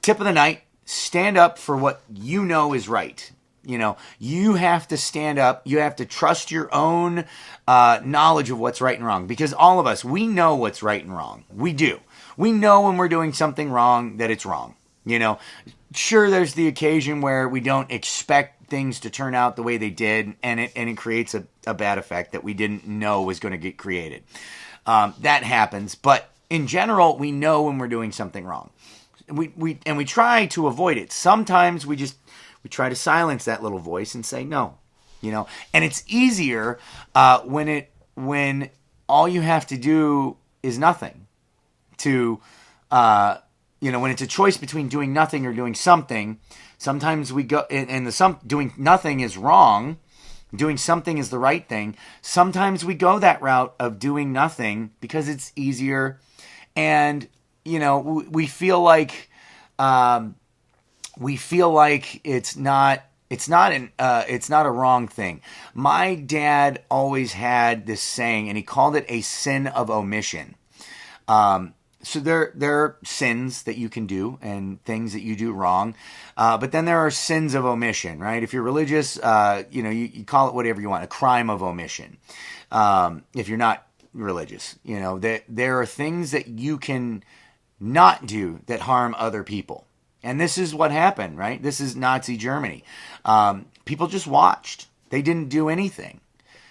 tip of the night, stand up for what you know is right. You know, you have to stand up. You have to trust your own knowledge of what's right and wrong. Because all of us, we know what's right and wrong. We do. We know when we're doing something wrong that it's wrong. You know, sure, there's the occasion where we don't expect things to turn out the way they did, and it creates a bad effect that we didn't know was going to get created. That happens. But in general, we know when we're doing something wrong. We try to avoid it. Sometimes we try to silence that little voice and say no, you know. And it's easier when all you have to do is nothing. To when it's a choice between doing nothing or doing something. Sometimes we go and doing nothing is wrong. Doing something is the right thing. Sometimes we go that route of doing nothing because it's easier, and you know we feel like. We feel like it's not a wrong thing. My dad always had this saying, and he called it a sin of omission. So there are sins that you can do and things that you do wrong, but then there are sins of omission, right? If you're religious, you call it whatever you want, a crime of omission. If you're not religious, you know, there are things that you can not do that harm other people. And this is what happened, right? This is Nazi Germany. People just watched. They didn't do anything.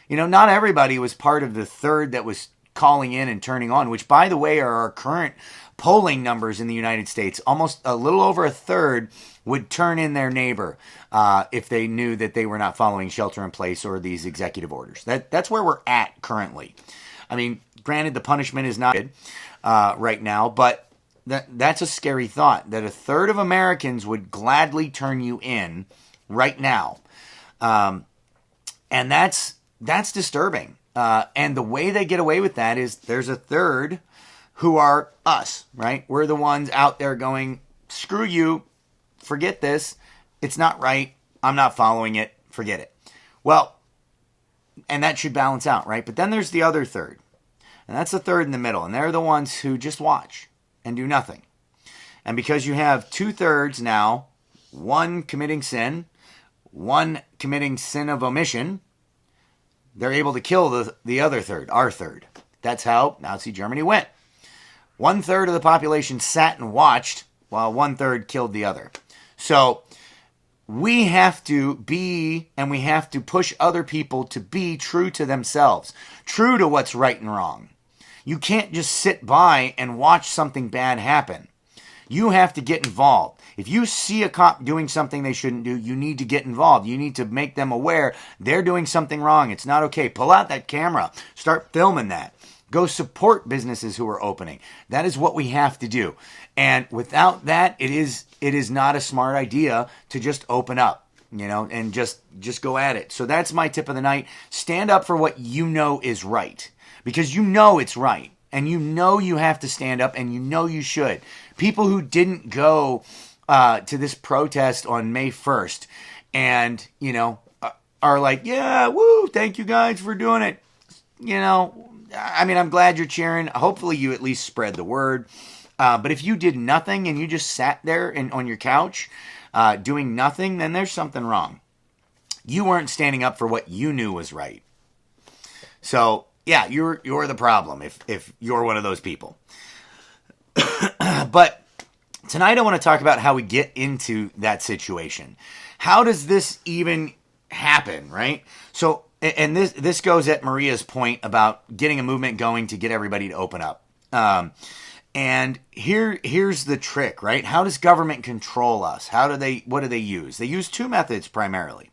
You know, not everybody was part of the third that was calling in and turning on, which, by the way, are our current polling numbers in the United States. Almost a little over a third would turn in their neighbor if they knew that they were not following shelter in place or these executive orders. That's where we're at currently. I mean, granted, the punishment is not good right now, but that's a scary thought, that a third of Americans would gladly turn you in right now. And that's disturbing. And the way they get away with that is there's a third who are us, right? We're the ones out there going, screw you, forget this, it's not right, I'm not following it, forget it. Well, and that should balance out, right? But then there's the other third. And that's the third in the middle. And they're the ones who just watch and do nothing. And because you have 2/3 now, one committing sin, one committing sin of omission, they're able to kill the other third, our third. That's how Nazi Germany went. 1/3 of the population sat and watched while 1/3 killed the other. So we have to be, and we have to push other people to be true to themselves, true to what's right and wrong. You can't just sit by and watch something bad happen. You have to get involved. If you see a cop doing something they shouldn't do, you need to get involved. You need to make them aware they're doing something wrong. It's not okay. Pull out that camera. Start filming that. Go support businesses who are opening. That is what we have to do. And without that, it is not a smart idea to just open up, you know, and just go at it. So that's my tip of the night. Stand up for what you know is right. Because you know it's right, and you know you have to stand up, and you know you should. People who didn't go to this protest on May 1st and, you know, are like, yeah, woo, thank you guys for doing it. You know, I mean, I'm glad you're cheering. Hopefully you at least spread the word. But if you did nothing and you just sat there on your couch doing nothing, then there's something wrong. You weren't standing up for what you knew was right. So yeah, you're the problem if you're one of those people. But tonight I want to talk about how we get into that situation. How does this even happen, right? So, and this goes at Maria's point about getting a movement going to get everybody to open up. And here's the trick, right? How does government control us? What do they use? They use two methods primarily.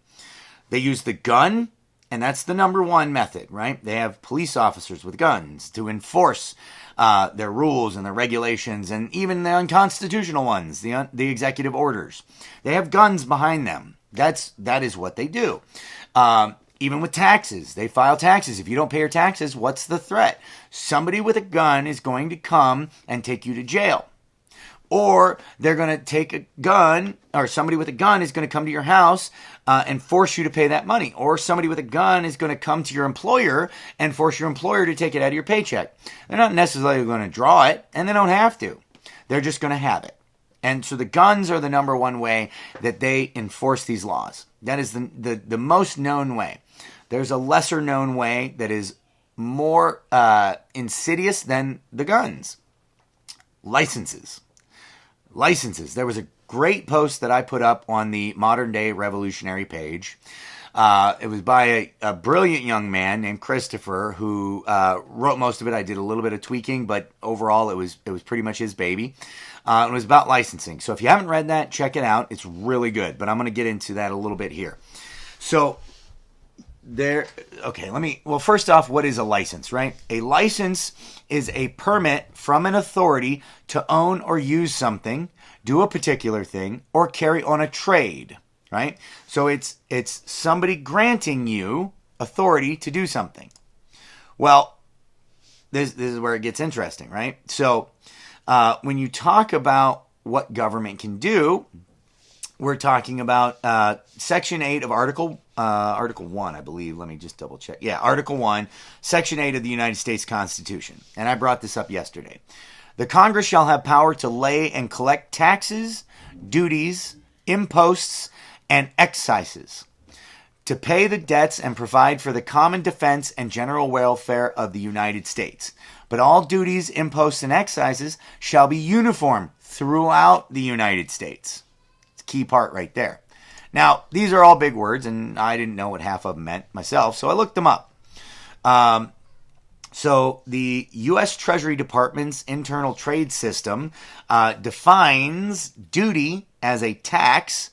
They use the gun. And that's the number one method, right? They have police officers with guns to enforce their rules and their regulations, and even the unconstitutional ones, the executive orders. They have guns behind them. That is what they do. Even with taxes, they file taxes. If you don't pay your taxes, what's the threat? Somebody with a gun is going to come and take you to jail. Or they're going to take a gun, or somebody with a gun is going to come to your house and force you to pay that money. Or somebody with a gun is going to come to your employer and force your employer to take it out of your paycheck. They're not necessarily going to draw it, and they don't have to. They're just going to have it. And so the guns are the number one way that they enforce these laws. That is the most known way. There's a lesser known way that is more insidious than the guns. Licenses. There was a great post that I put up on the Modern Day Revolutionary page. It was by a brilliant young man named Christopher who wrote most of it. I did a little bit of tweaking, but overall it was pretty much his baby. It was about licensing. So if you haven't read that, check it out. It's really good, but I'm going to get into that a little bit here. So first off, what is a license, right? A license is a permit from an authority to own or use something, do a particular thing, or carry on a trade, right? So it's somebody granting you authority to do something. Well, this is where it gets interesting, right? So when you talk about what government can do, we're talking about Section 8 of Article 1, I believe. Let me just double check. Yeah, Article 1, Section 8 of the United States Constitution. And I brought this up yesterday. The Congress shall have power to lay and collect taxes, duties, imposts, and excises, to pay the debts and provide for the common defense and general welfare of the United States. But all duties, imposts, and excises shall be uniform throughout the United States. It's a key part right there. Now, these are all big words, and I didn't know what half of them meant myself, so I looked them up. So the U.S. Treasury Department's internal trade system defines duty as a tax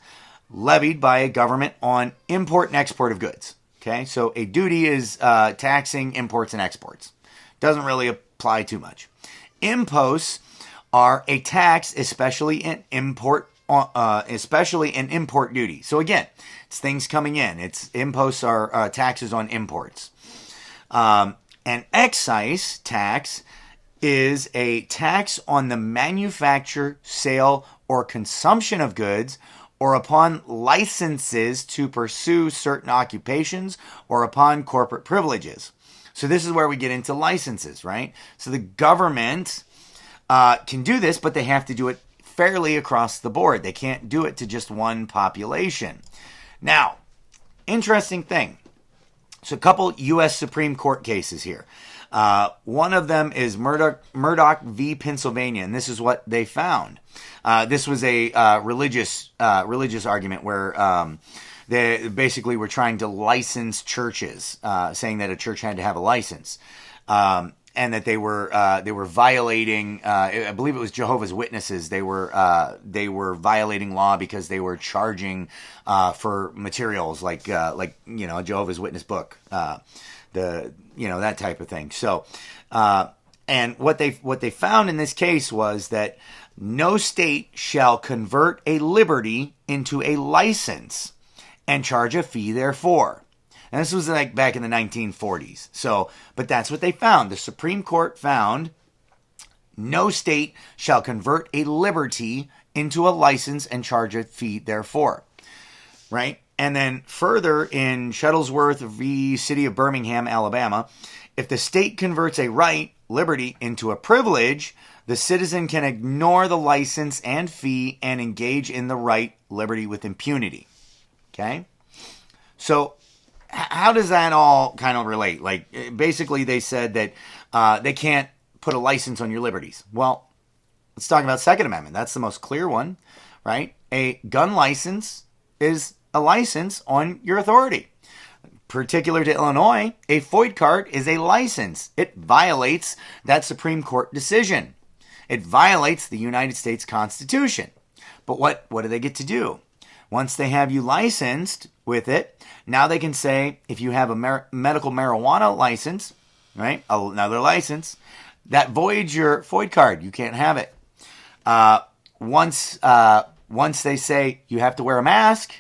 levied by a government on import and export of goods. Okay, so a duty is taxing imports and exports. Doesn't really apply too much. Imposts are a tax, especially in import duty. So again, it's things coming in. Imposts are taxes on imports. An excise tax is a tax on the manufacture, sale, or consumption of goods, or upon licenses to pursue certain occupations, or upon corporate privileges. So this is where we get into licenses, right? So the government can do this, but they have to do it fairly across the board. They can't do it to just one population. Now, interesting thing. So a couple U.S. Supreme Court cases here. One of them is Murdoch v. Pennsylvania, and this is what they found. This was a religious argument where they basically were trying to license churches, saying that a church had to have a license, and that they were violating. I believe it was Jehovah's Witnesses. They were violating law because they were charging for materials like a Jehovah's Witness book, that type of thing. So, and what they found in this case was that no state shall convert a liberty into a license and charge a fee therefor. And this was like back in the 1940s. So, but that's what they found. The Supreme Court found no state shall convert a liberty into a license and charge a fee therefor. Right? And then further in Shuttlesworth v. City of Birmingham, Alabama, if the state converts a right, liberty, into a privilege, the citizen can ignore the license and fee and engage in the right, liberty with impunity. Okay? So, how does that all kind of relate? Like, basically they said that they can't put a license on your liberties. Well, let's talk about Second Amendment. That's the most clear one, right? A gun license is a license on your authority. Particular to Illinois, a FOID card is a license. It violates that Supreme Court decision. It violates the United States Constitution. But what do they get to do? Once they have you licensed with it, now they can say, if you have a medical marijuana license, right, another license, that voids your FOID card. You can't have it. Once they say you have to wear a mask,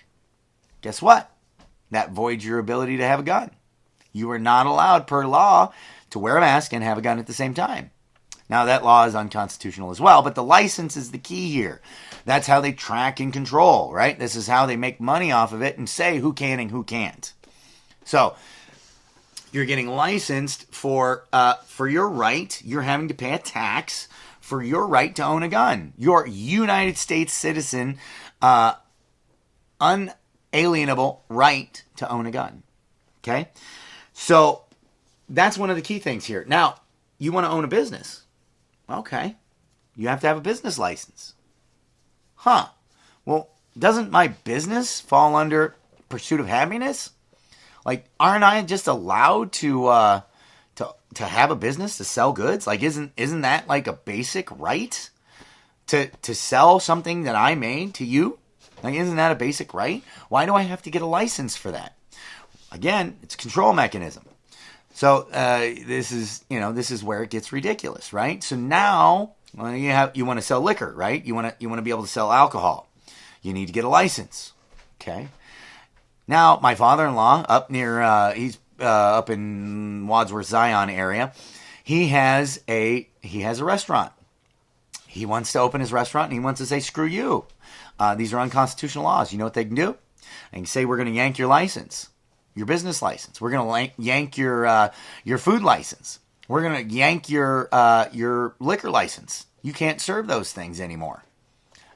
guess what? That voids your ability to have a gun. You are not allowed per law to wear a mask and have a gun at the same time. Now, that law is unconstitutional as well, but the license is the key here. That's how they track and control, right? This is how they make money off of it and say who can and who can't. So, you're getting licensed for your right. You're having to pay a tax for your right to own a gun. Your United States citizen, unalienable right to own a gun. Okay? So that's one of the key things here. Now, you want to own a business. Okay. You have to have a business license. Huh. Well, doesn't my business fall under pursuit of happiness? Like, aren't I just allowed to have a business, to sell goods? Like, isn't that like a basic right to sell something that I made to you? Like, isn't that a basic right? Why do I have to get a license for that? Again, it's a control mechanism. So this is where it gets ridiculous, right? So now you want to sell liquor, right? You want to be able to sell alcohol. You need to get a license. Okay. Now my father-in-law up near he's up in Wadsworth Zion area. He has a restaurant. He wants to open his restaurant and he wants to say, screw you. These are unconstitutional laws. You know what they can do? They can say, we're going to yank your license, your business license. We're going to yank your food license. We're going to yank your liquor license. You can't serve those things anymore.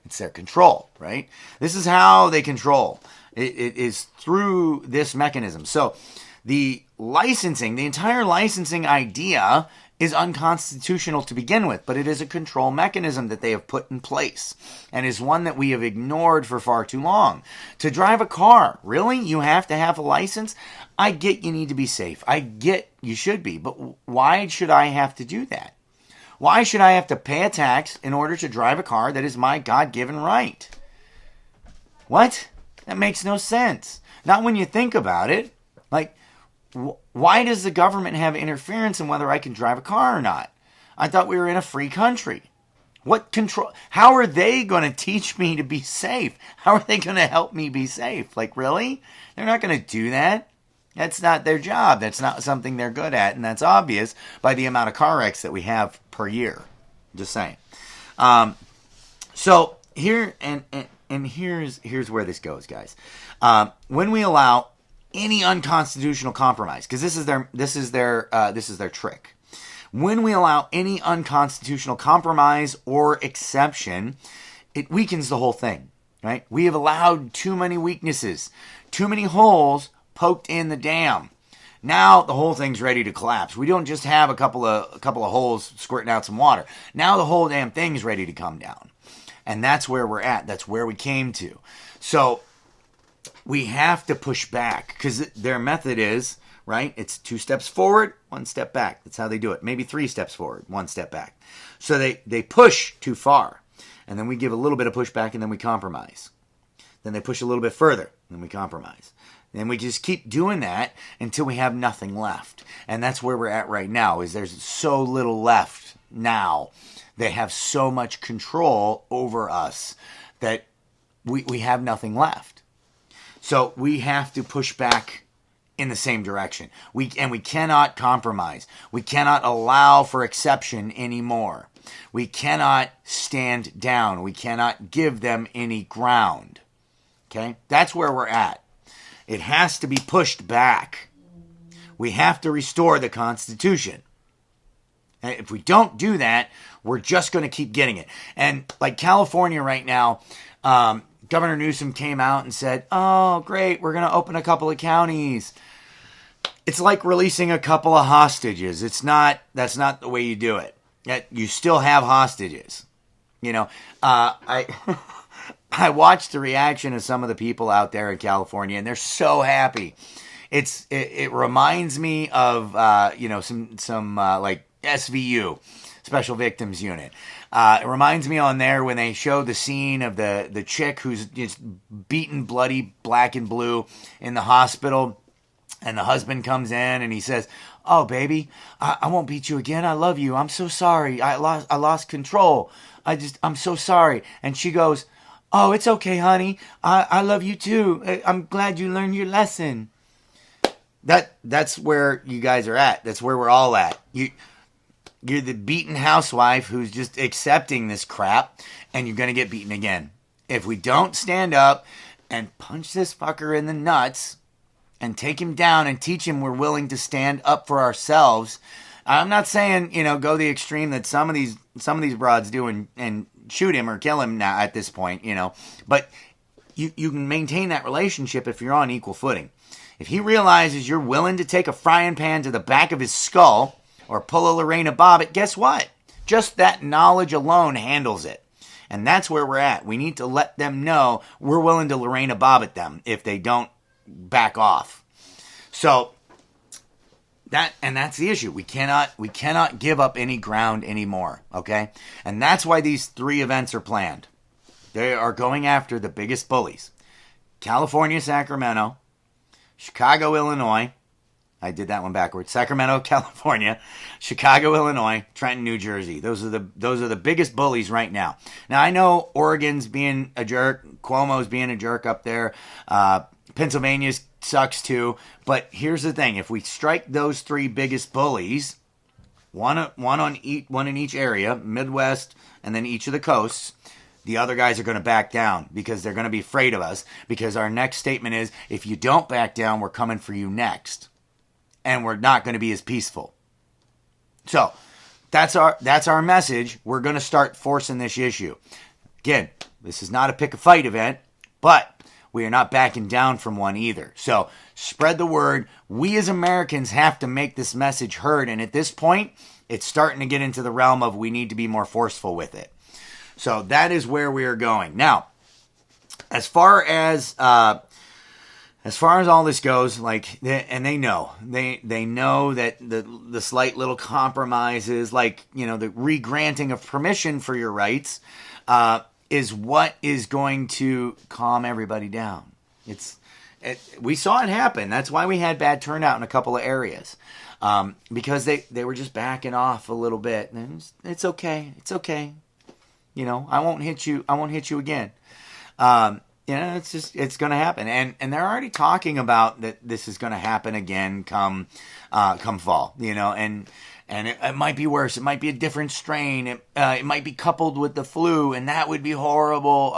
It's their control, right? This is how they control. It is through this mechanism. So the licensing, the entire licensing idea is unconstitutional to begin with, but it is a control mechanism that they have put in place and is one that we have ignored for far too long. To drive a car, really? You have to have a license? I get you need to be safe. I get you should be, but why should I have to do that? Why should I have to pay a tax in order to drive a car that is my God-given right? What? That makes no sense. Not when you think about it. Like, why does the government have interference in whether I can drive a car or not? I thought we were in a free country. What control? How are they going to teach me to be safe? How are they going to help me be safe? Like, really? They're not going to do that. That's not their job. That's not something they're good at, and that's obvious by the amount of car wrecks that we have per year. Just saying. So here and here's where this goes, guys. When we allow any unconstitutional compromise, because this is their trick. When we allow any unconstitutional compromise or exception, it weakens the whole thing, right? We have allowed too many weaknesses, too many holes poked in the dam. Now the whole thing's ready to collapse. We don't just have a couple of holes squirting out some water. Now the whole damn thing's ready to come down. And that's where we're at. That's where we came to. So we have to push back because their method is, right? It's 2 steps forward, 1 step back. That's how they do it. Maybe 3 steps forward, 1 step back. So they push too far. And then we give a little bit of pushback and then we compromise. Then they push a little bit further and then we compromise. And we just keep doing that until we have nothing left. And that's where we're at right now, is there's so little left now. They have so much control over us that we have nothing left. So we have to push back in the same direction. We cannot compromise. We cannot allow for exception anymore. We cannot stand down. We cannot give them any ground. Okay? That's where we're at. It has to be pushed back. We have to restore the Constitution. And if we don't do that, we're just going to keep getting it. And like California right now, Governor Newsom came out and said, oh, great, we're going to open a couple of counties. It's like releasing a couple of hostages. That's not the way you do it. You still have hostages. You know, I watched the reaction of some of the people out there in California, and they're so happy. It reminds me of some like SVU, Special Victims Unit. It reminds me on there when they show the scene of the chick who's just beaten bloody black and blue in the hospital, and the husband comes in and he says, "Oh baby, I won't beat you again. I love you. I'm so sorry. I lost control. I'm so sorry." And she goes, "Oh, it's okay, honey. I love you too. I'm glad you learned your lesson." That's where you guys are at. That's where we're all at. You're the beaten housewife who's just accepting this crap, and you're going to get beaten again. If we don't stand up and punch this fucker in the nuts and take him down and teach him we're willing to stand up for ourselves. I'm not saying, go the extreme that some of these some of these broads do and shoot him or kill him now at this point, But you can maintain that relationship if you're on equal footing. If he realizes you're willing to take a frying pan to the back of his skull or pull a Lorena Bobbitt, guess what? Just that knowledge alone handles it. And that's where we're at. We need to let them know we're willing to Lorena Bobbitt them if they don't back off. So that's the issue. We cannot give up any ground anymore, okay? And that's why these 3 events are planned. They are going after the biggest bullies. California, Sacramento, Chicago, Illinois. I did that one backwards. Sacramento, California, Chicago, Illinois, Trenton, New Jersey. Those are the biggest bullies right now. Now I know Oregon's being a jerk, Cuomo's being a jerk up there. Pennsylvania sucks too. But here's the thing: if we strike those 3 biggest bullies, one in each area, Midwest, and then each of the coasts, the other guys are going to back down because they're going to be afraid of us. Because our next statement is, if you don't back down, we're coming for you next. And we're not going to be as peaceful. So that's our message. We're going to start forcing this issue. Again, this is not a pick a fight event, but we are not backing down from one either. So spread the word. We as Americans have to make this message heard. And at this point, it's starting to get into the realm of we need to be more forceful with it. So that is where we are going. Now, as far as all this goes, they know that the slight little compromises, the re-granting of permission for your rights, is what is going to calm everybody down. We saw it happen. That's why we had bad turnout in a couple of areas, because they were just backing off a little bit. And it's okay. It's okay. I won't hit you. I won't hit you again. It's going to happen. And they're already talking about that this is going to happen again come fall, and it might be worse. It might be a different strain. It might be coupled with the flu, and that would be horrible.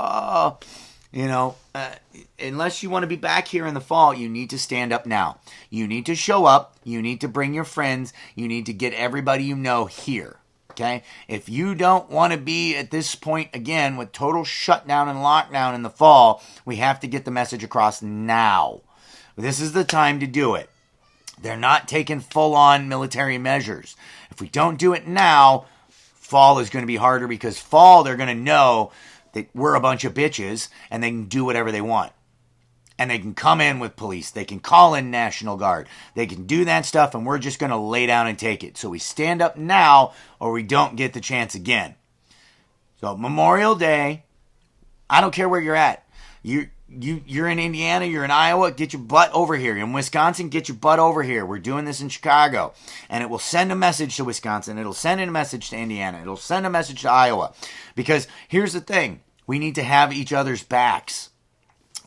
Unless you want to be back here in the fall, you need to stand up now. You need to show up. You need to bring your friends. You need to get everybody here. Okay? If you don't want to be at this point again with total shutdown and lockdown in the fall, we have to get the message across now. This is the time to do it. They're not taking full-on military measures. If we don't do it now, fall is going to be harder, because fall they're going to know that we're a bunch of bitches and they can do whatever they want. And they can come in with police. They can call in National Guard. They can do that stuff, and we're just going to lay down and take it. So we stand up now, or we don't get the chance again. So Memorial Day, I don't care where you're at. You're in Indiana, you're in Iowa, get your butt over here. In Wisconsin, get your butt over here. We're doing this in Chicago. And it will send a message to Wisconsin. It'll send a message to Indiana. It'll send a message to Iowa. Because here's the thing. We need to have each other's backs.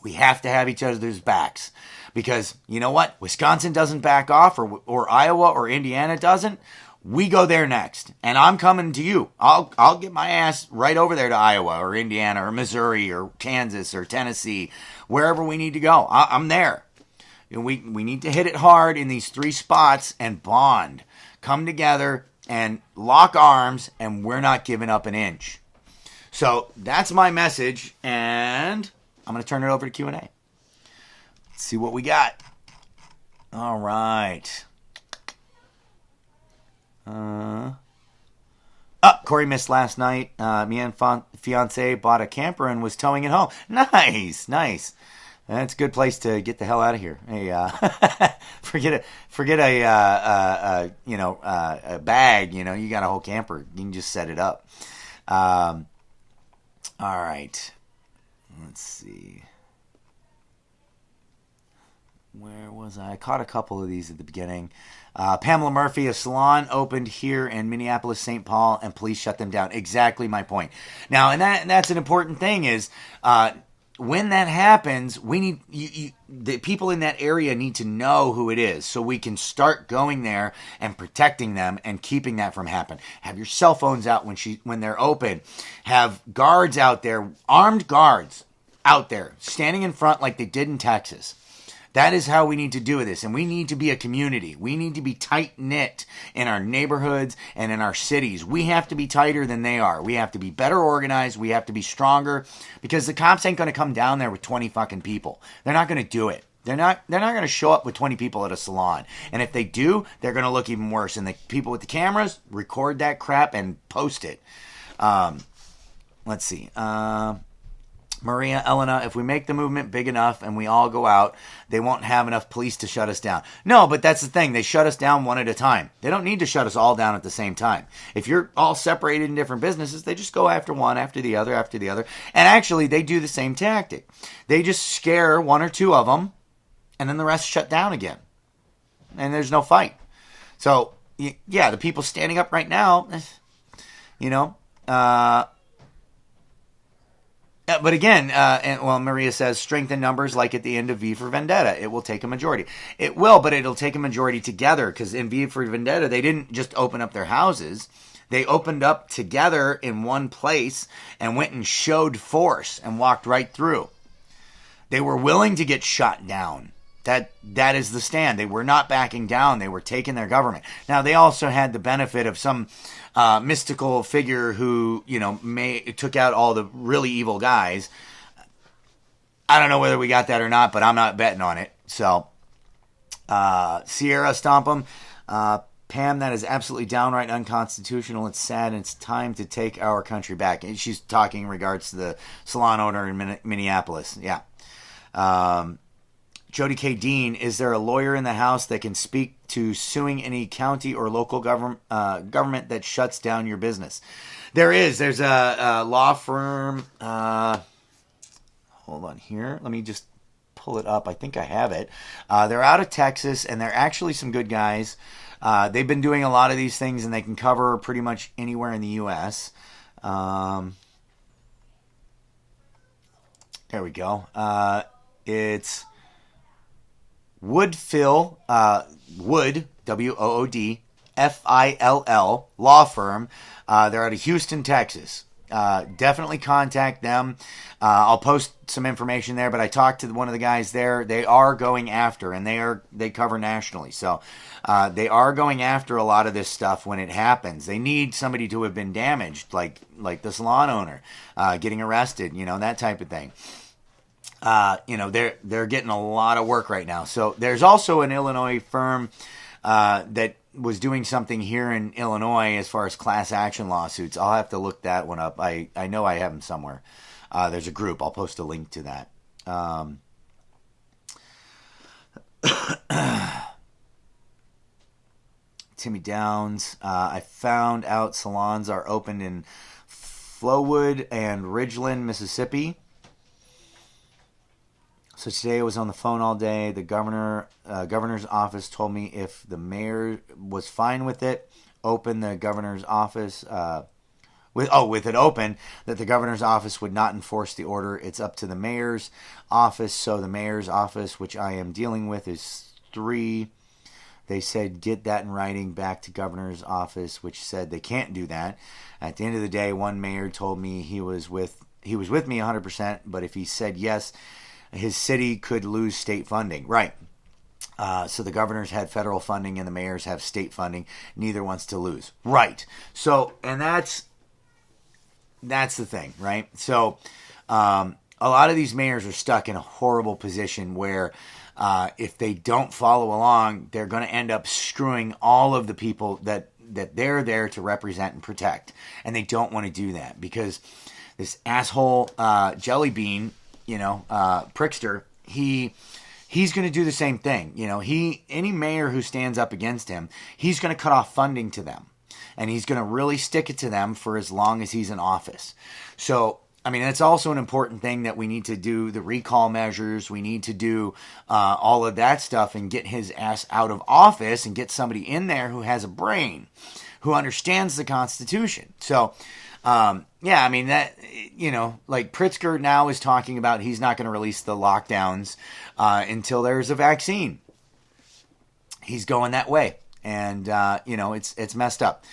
We have to have each other's backs, because you know what? Wisconsin doesn't back off, or Iowa or Indiana doesn't. We go there next, and I'm coming to you. I'll get my ass right over there to Iowa or Indiana or Missouri or Kansas or Tennessee, wherever we need to go. I'm there. We need to hit it hard in these 3 spots and bond, come together and lock arms, and we're not giving up an inch. So that's my message, and I'm going to turn it over to Q&A. Let's see what we got. All right. Corey missed last night. Me and fiance bought a camper and was towing it home. Nice. That's a good place to get the hell out of here. Hey, forget a bag. You got a whole camper. You can just set it up. All right. Let's see. Where was I? I caught a couple of these at the beginning. Pamela Murphy, a salon opened here in Minneapolis, St. Paul, and police shut them down. Exactly my point. Now, and that's an important thing is, when that happens, we need the people in that area need to know who it is, so we can start going there and protecting them and keeping that from happening. Have your cell phones out when they're open. Have guards out there, armed guards out there, standing in front like they did in Texas. That is how we need to do this. And we need to be a community. We need to be tight-knit in our neighborhoods and in our cities. We have to be tighter than they are. We have to be better organized. We have to be stronger, because the cops ain't going to come down there with 20 fucking people. They're not going to do it. They're not going to show up with 20 people at a salon. And if they do, they're going to look even worse. And the people with the cameras record that crap and post it. Let's see. Maria, Elena, if we make the movement big enough and we all go out, they won't have enough police to shut us down. No, but that's the thing. They shut us down one at a time. They don't need to shut us all down at the same time. If you're all separated in different businesses, they just go after one, after the other, after the other. And actually, they do the same tactic. They just scare one or two of them, and then the rest shut down again. And there's no fight. So, yeah, the people standing up right now, but again, Maria says, strengthen numbers like at the end of V for Vendetta. It will take a majority. It will, but it'll take a majority together, because in V for Vendetta, they didn't just open up their houses. They opened up together in one place and went and showed force and walked right through. They were willing to get shot down. That is the stand. They were not backing down. They were taking their government. Now, they also had the benefit of some mystical figure who, took out all the really evil guys. I don't know whether we got that or not, but I'm not betting on it. So, Sierra Stompum, Pam, that is absolutely downright unconstitutional. It's sad, and it's time to take our country back. And she's talking in regards to the salon owner in Minneapolis. Yeah. Jody K. Dean, is there a lawyer in the House that can speak to suing any county or local government that shuts down your business? There is. There's a law firm. Hold on here. Let me just pull it up. I think I have it. They're out of Texas, and they're actually some good guys. They've been doing a lot of these things, and they can cover pretty much anywhere in the U.S. There we go. It's Woodfill, Wood, W-O-O-D, F-I-L-L, law firm. They're out of Houston, Texas. Definitely contact them. I'll post some information there, but I talked to one of the guys there. They are going after, and they cover nationally. So they are going after a lot of this stuff when it happens. They need somebody to have been damaged, like the salon owner, getting arrested, that type of thing. They're getting a lot of work right now. So there's also an Illinois firm that was doing something here in Illinois as far as class action lawsuits. I'll have to look that one up. I know I have them somewhere. There's a group. I'll post a link to that. Timmy Downs, I found out salons are open in Flowood and Ridgeland, Mississippi. So today I was on the phone all day. The governor's office told me if the mayor was fine with it, open the governor's office. With it open, that the governor's office would not enforce the order. It's up to the mayor's office. So the mayor's office, which I am dealing with, is 3. They said get that in writing back to governor's office, which said they can't do that. At the end of the day, one mayor told me he was with me 100%, but if he said yes, his city could lose state funding. Right. So the governors had federal funding and the mayors have state funding. Neither wants to lose. Right. So, and that's the thing, right? So a lot of these mayors are stuck in a horrible position where if they don't follow along, they're going to end up screwing all of the people that they're there to represent and protect. And they don't want to do that because this asshole jelly bean, Prickster, he's going to do the same thing. Any mayor who stands up against him, he's going to cut off funding to them. And he's going to really stick it to them for as long as he's in office. So, it's also an important thing that we need to do the recall measures. We need to do all of that stuff and get his ass out of office and get somebody in there who has a brain, who understands the Constitution. So, like Pritzker now is talking about he's not going to release the lockdowns until there's a vaccine. He's going that way. And, it's messed up.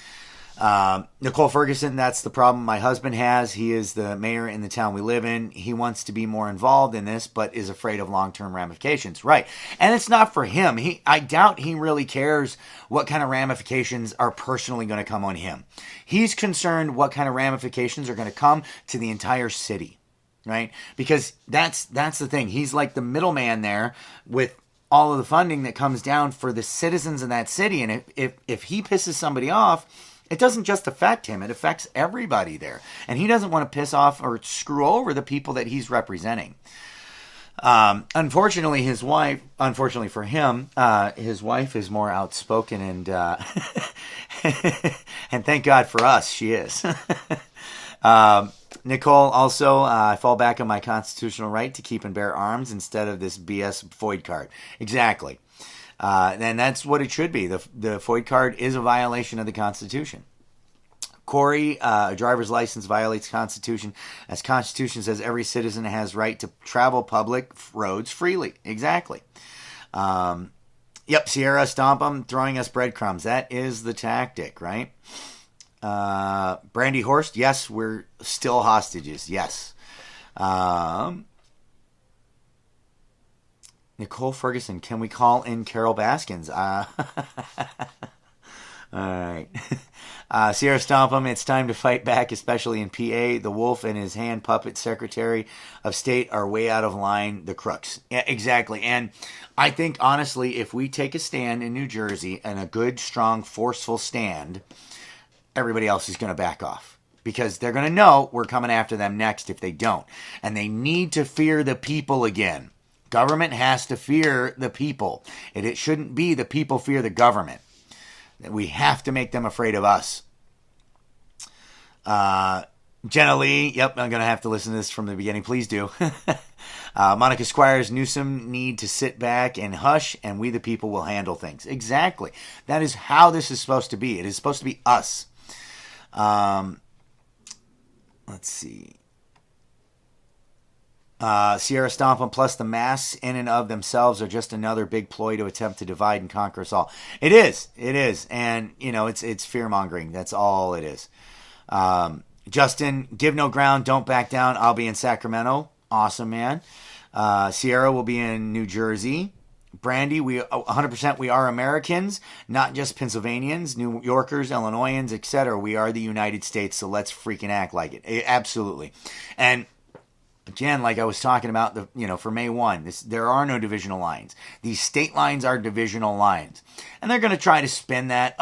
Nicole Ferguson, that's the problem my husband has. He is the mayor in the town we live in. He wants to be more involved in this, but is afraid of long-term ramifications. Right. And it's not for him. I doubt he really cares what kind of ramifications are personally going to come on him. He's concerned what kind of ramifications are going to come to the entire city. Right? Because that's the thing. He's like the middleman there with all of the funding that comes down for the citizens in that city. And if he pisses somebody off, it doesn't just affect him. It affects everybody there. And he doesn't want to piss off or screw over the people that he's representing. Unfortunately for him, his wife is more outspoken and and thank God for us, she is. Nicole, also, I fall back on my constitutional right to keep and bear arms instead of this BS FOID card. Exactly. And that's what it should be. The FOID card is a violation of the Constitution. Corey, a driver's license violates the Constitution, as Constitution says every citizen has right to travel public roads freely. Exactly. Yep, Sierra, stomp them, throwing us breadcrumbs. That is the tactic, right? Brandy Horst, yes, we're still hostages. Yes. Nicole Ferguson, can we call in Carol Baskins? All right. Sierra Stompum, it's time to fight back, especially in PA. The wolf and his hand puppet Secretary of State are way out of line. The crooks. Yeah, exactly. And I think, honestly, if we take a stand in New Jersey, and a good, strong, forceful stand, everybody else is going to back off. Because they're going to know we're coming after them next if they don't. And they need to fear the people again. Government has to fear the people. It shouldn't be the people fear the government. We have to make them afraid of us. Jenna Lee, yep, I'm going to have to listen to this from the beginning. Please do. Monica Squires, Newsom need to sit back and hush, and we the people will handle things. Exactly. That is how this is supposed to be. It is supposed to be us. Let's see. Sierra Stompum plus the masks in and of themselves are just another big ploy to attempt to divide and conquer us all. It is. And, it's fear-mongering. That's all it is. Justin, give no ground, don't back down. I'll be in Sacramento. Awesome, man. Sierra will be in New Jersey. Brandy, 100% we are Americans, not just Pennsylvanians, New Yorkers, Illinoisans, etc. We are the United States, so let's freaking act like it. Absolutely. And again, like I was talking about, for May 1, there are no divisional lines. These state lines are divisional lines. And they're going to try to spin that,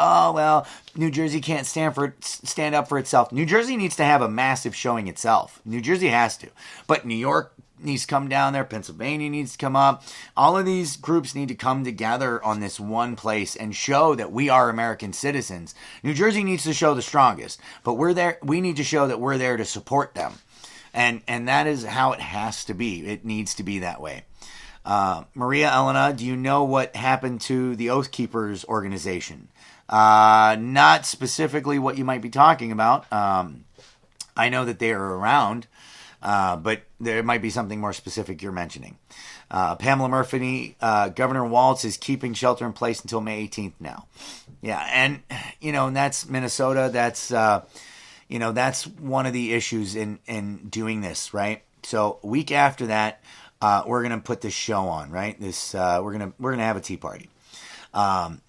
New Jersey can't stand up for itself. New Jersey needs to have a massive showing itself. New Jersey has to. But New York needs to come down there. Pennsylvania needs to come up. All of these groups need to come together on this one place and show that we are American citizens. New Jersey needs to show the strongest. But we're there. We need to show that we're there to support them. And that is how it has to be. It needs to be that way. Maria Elena, do you know what happened to the Oath Keepers organization? Not specifically what you might be talking about. I know that they are around, but there might be something more specific you're mentioning. Pamela Murphy, Governor Walz is keeping shelter in place until May 18th now. Yeah, and that's Minnesota. That's that's one of the issues in doing this, right? So a week after that, we're gonna put this show on, right? We're gonna have a tea party, and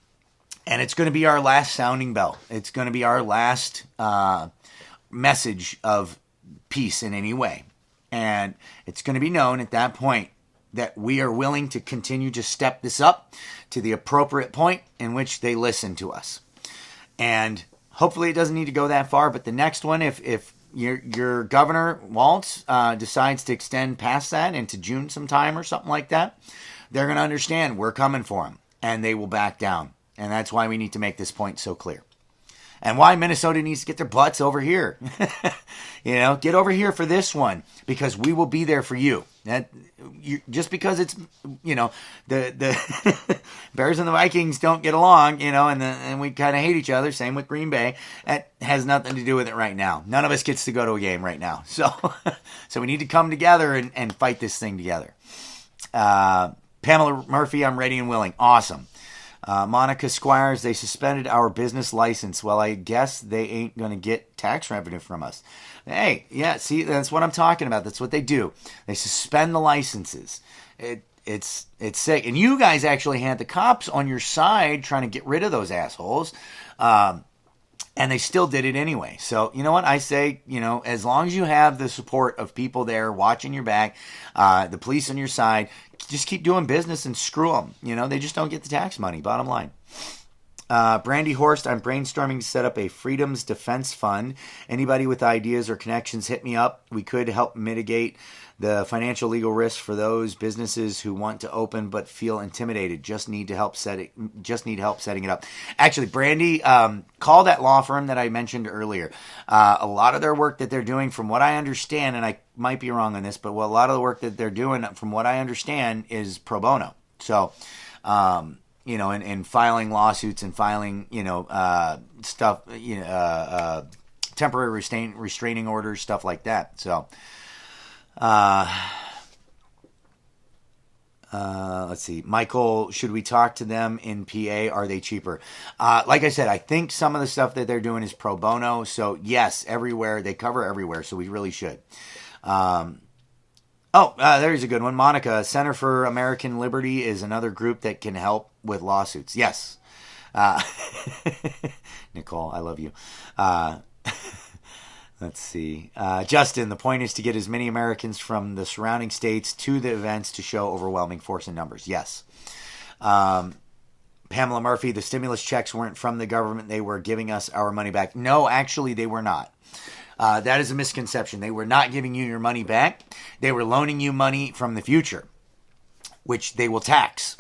it's gonna be our last sounding bell. It's gonna be our last message of peace in any way, and it's gonna be known at that point that we are willing to continue to step this up to the appropriate point in which they listen to us, and hopefully it doesn't need to go that far, but the next one, if your Governor Walz decides to extend past that into June sometime or something like that, they're going to understand we're coming for them, and they will back down. And that's why we need to make this point so clear. And why Minnesota needs to get their butts over here. Get over here for this one, because we will be there for you. Just because it's, the Bears and the Vikings don't get along, and we kind of hate each other. Same with Green Bay. That has nothing to do with it right now. None of us gets to go to a game right now. So we need to come together and fight this thing together. Pamela Murphy, I'm ready and willing. Awesome. Monica Squires, they suspended our business license. Well, I guess they ain't going to get tax revenue from us. Hey, yeah, see, that's what I'm talking about. That's what they do. They suspend the licenses. It's sick. And you guys actually had the cops on your side trying to get rid of those assholes. And they still did it anyway. So, you know what? I say, as long as you have the support of people there watching your back, the police on your side, just keep doing business and screw them. They just don't get the tax money, bottom line. Brandy Horst, I'm brainstorming to set up a Freedom's Defense Fund. Anybody with ideas or connections, hit me up. We could help mitigate the financial legal risks for those businesses who want to open but feel intimidated. Just need help setting it up. Actually, Brandy, call that law firm that I mentioned earlier. A lot of their work that they're doing, from what I understand, and I might be wrong on this, but a lot of the work that they're doing, from what I understand, is pro bono. So, and filing lawsuits and filing, stuff, temporary restraining orders, stuff like that. So, let's see. Michael, should we talk to them in PA? Are they cheaper? Like I said, I think some of the stuff that they're doing is pro bono. So yes, everywhere. They cover everywhere. So we really should. There's a good one. Monica, Center for American Liberty is another group that can help with lawsuits. Yes. Nicole, I love you. Let's see. Justin, the point is to get as many Americans from the surrounding states to the events to show overwhelming force in numbers. Yes. Pamela Murphy, the stimulus checks weren't from the government. They were giving us our money back. No, actually, they were not. That is a misconception. They were not giving you your money back. They were loaning you money from the future, which they will tax.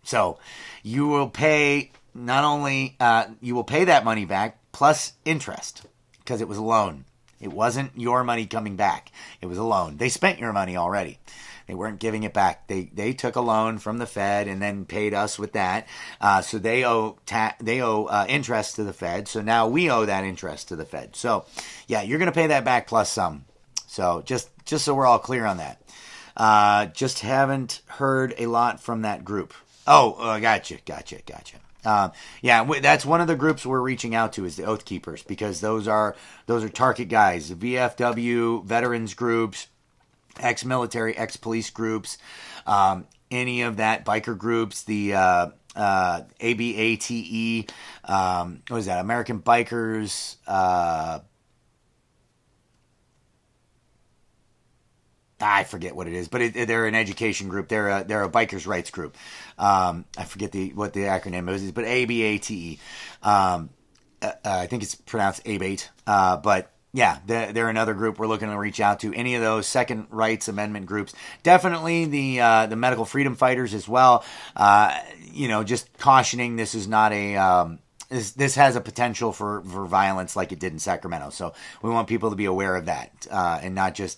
So you will pay you will pay that money back plus interest because it was a loan. It wasn't your money coming back. It was a loan. They spent your money already. They weren't giving it back. They took a loan from the Fed and then paid us with that. So they owe interest to the Fed. So now we owe that interest to the Fed. So yeah, you're going to pay that back plus some. So just so we're all clear on that. Just haven't heard a lot from that group. Gotcha. That's one of the groups we're reaching out to is the Oath Keepers, because those are target guys, the VFW, veterans groups, ex-military, ex-police groups, any of that, biker groups, the ABATE, what is that, American Bikers, I forget what it is, but they're an education group. They're a bikers' rights group. I forget what the acronym is, but ABATE. I think it's pronounced ABATE. But yeah, they're another group we're looking to reach out to. Any of those Second Rights Amendment groups. Definitely the medical freedom fighters as well. Just cautioning, this is not a... This has a potential for violence like it did in Sacramento. So we want people to be aware of that and not just,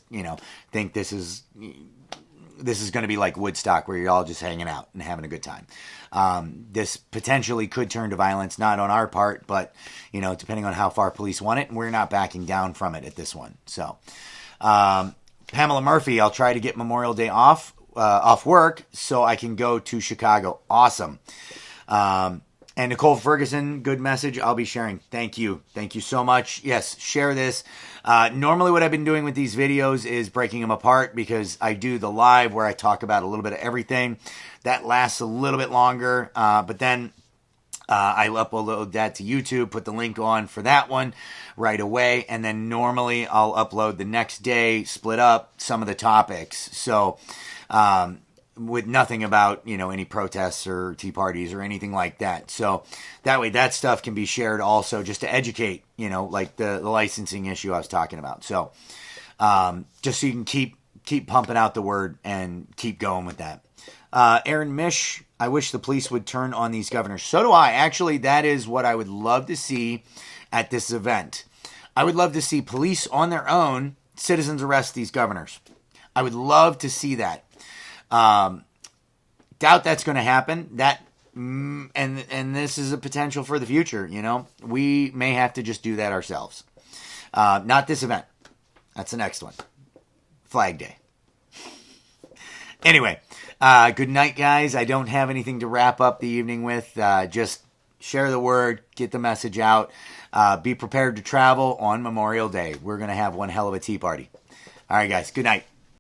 think this is going to be like Woodstock where you're all just hanging out and having a good time. This potentially could turn to violence, not on our part, but, depending on how far police want it. And we're not backing down from it at this one. So Pamela Murphy, I'll try to get Memorial Day off work so I can go to Chicago. Awesome. And Nicole Ferguson, good message. I'll be sharing. Thank you. Thank you so much. Yes, share this. Normally what I've been doing with these videos is breaking them apart because I do the live where I talk about a little bit of everything. That lasts a little bit longer. But then I upload that to YouTube, put the link on for that one right away. And then normally I'll upload the next day, split up some of the topics. So, with nothing about, any protests or tea parties or anything like that. So that way that stuff can be shared also just to educate, like the licensing issue I was talking about. So just so you can keep pumping out the word and keep going with that. Aaron Mish, I wish the police would turn on these governors. So do I. Actually, that is what I would love to see at this event. I would love to see police on their own, citizens arrest these governors. I would love to see that. Doubt that's going to happen. And this is a potential for the future. We may have to just do that ourselves. Not this event. That's the next one. Flag Day. Anyway, good night, guys. I don't have anything to wrap up the evening with. Just share the word, get the message out. Be prepared to travel on Memorial Day. We're going to have one hell of a tea party. All right, guys. Good night.